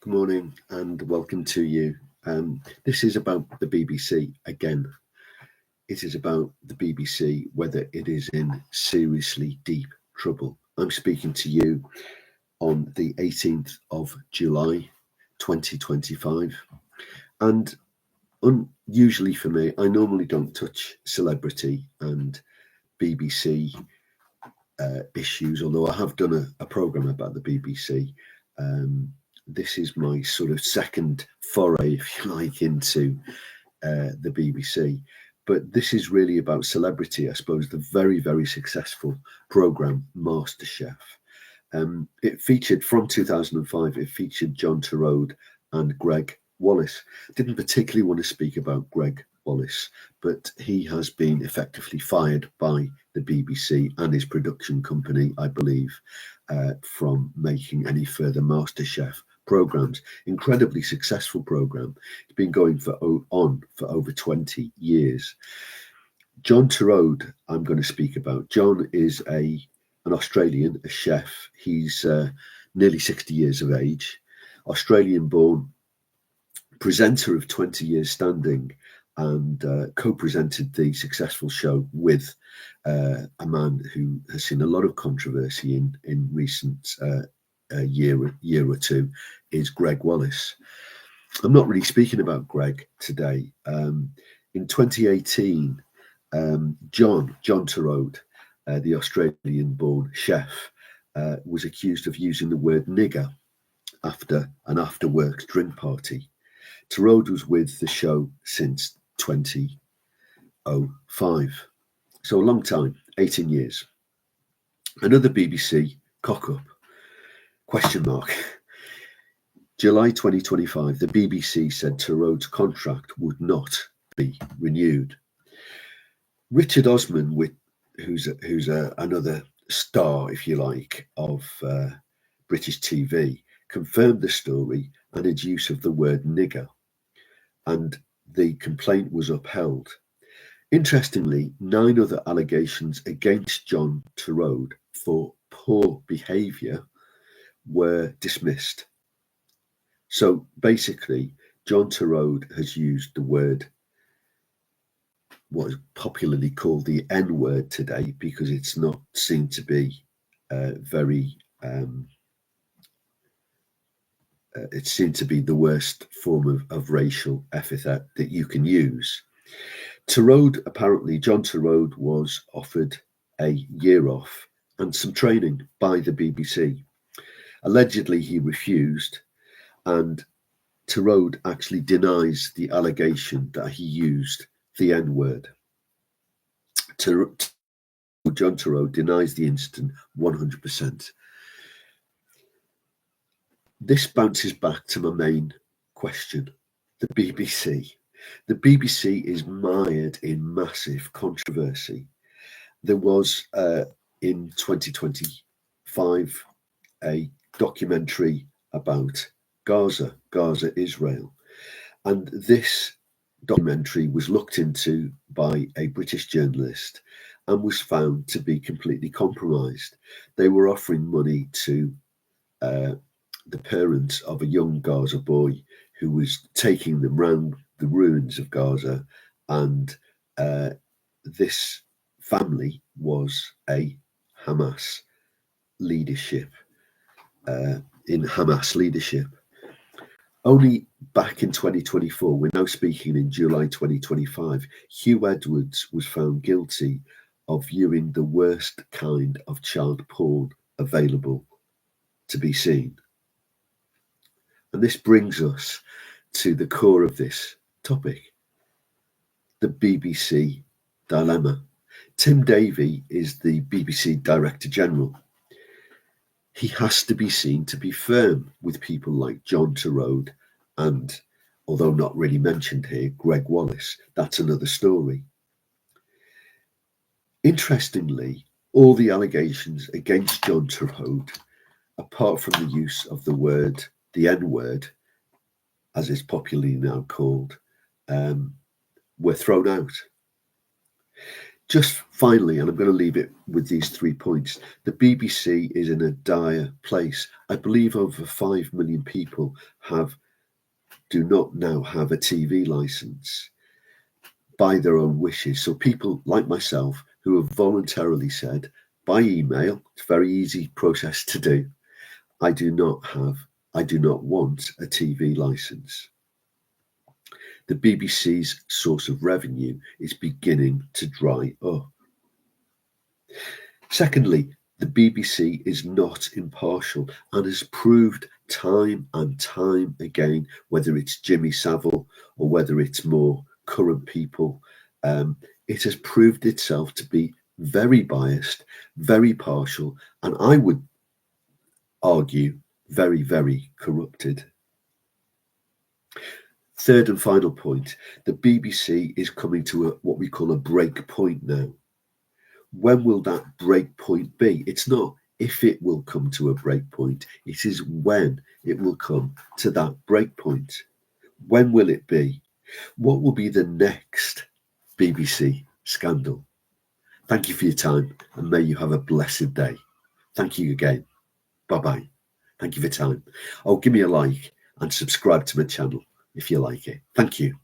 Good morning and welcome to you. This is about the BBC again. It is about the BBC, whether it is in seriously deep trouble. I'm speaking to you on the 18th of July 2025. And unusually for me, I normally don't touch celebrity and BBC issues, although I have done a programme about the BBC. This is my sort of second foray, if you like, into the BBC. But this is really about celebrity, I suppose, the very, very successful programme MasterChef. It featured, from 2005, it featured John Torode and Greg Wallace. Didn't particularly want to speak about Greg Wallace, but he has been effectively fired by the BBC and his production company, I believe, from making any further MasterChef programs. Incredibly successful program. It's been going on for over 20 years. John Torode, I'm going to speak about. John is an Australian, a chef. He's nearly 60 years of age, Australian-born, presenter of 20 years standing, and co-presented the successful show with a man who has seen a lot of controversy in recent year or two, is Greg Wallace. I'm not really speaking about Greg today. In 2018, John Torode, the Australian-born chef, was accused of using the word nigger after an after-works drink party. Torode was with the show since 2005. So a long time, 18 years. Another BBC cock-up, question mark. July 2025, the BBC said Torode's contract would not be renewed. Richard Osman, who's another star, if you like, of British TV, confirmed the story and its use of the word nigger, and the complaint was upheld. Interestingly, 9 other allegations against John Torode for poor behaviour were dismissed. So basically, John Torode has used the word, what is popularly called the N-word today, because it's not seen to be it's seen to be the worst form of racial epithet that you can use. John Torode was offered a year off and some training by the BBC. Allegedly, he refused, and Torode actually denies the allegation that he used the N-word. John Torode denies the incident 100%. This bounces back to my main question, the BBC. The BBC is mired in massive controversy. There was, in 2025, a documentary about Gaza, Israel. And this documentary was looked into by a British journalist and was found to be completely compromised. They were offering money to the parents of a young Gaza boy who was taking them round the ruins of Gaza, and this family was a Hamas leadership, in Hamas leadership. Only back in 2024, we're now speaking in July 2025, Hugh Edwards was found guilty of viewing the worst kind of child porn available to be seen. And this brings us to the core of this topic, the BBC dilemma. Tim Davie is the BBC Director General. He has to be seen to be firm with people like John Torode and, although not really mentioned here, Greg Wallace. That's another story. Interestingly, all the allegations against John Torode, apart from the use of the N-word, as it's popularly now called, were thrown out. Just finally, and I'm going to leave it with these 3 points, the BBC is in a dire place. I believe over 5 million people do not now have a TV licence by their own wishes. So people like myself who have voluntarily said by email, it's a very easy process to do, I do not want a TV licence. The BBC's source of revenue is beginning to dry up. Secondly, the BBC is not impartial and has proved time and time again, whether it's Jimmy Savile or whether it's more current people, it has proved itself to be very biased, very partial, and I would argue very, very corrupted. Third and final point, the BBC is coming to what we call a break point now. When will that break point be? It's not if it will come to a break point, it is when it will come to that break point. When will it be? What will be the next BBC scandal? Thank you for your time, and may you have a blessed day. Thank you again. Bye-bye. Thank you for your time. Oh, give me a like and subscribe to my channel if you like it. Thank you.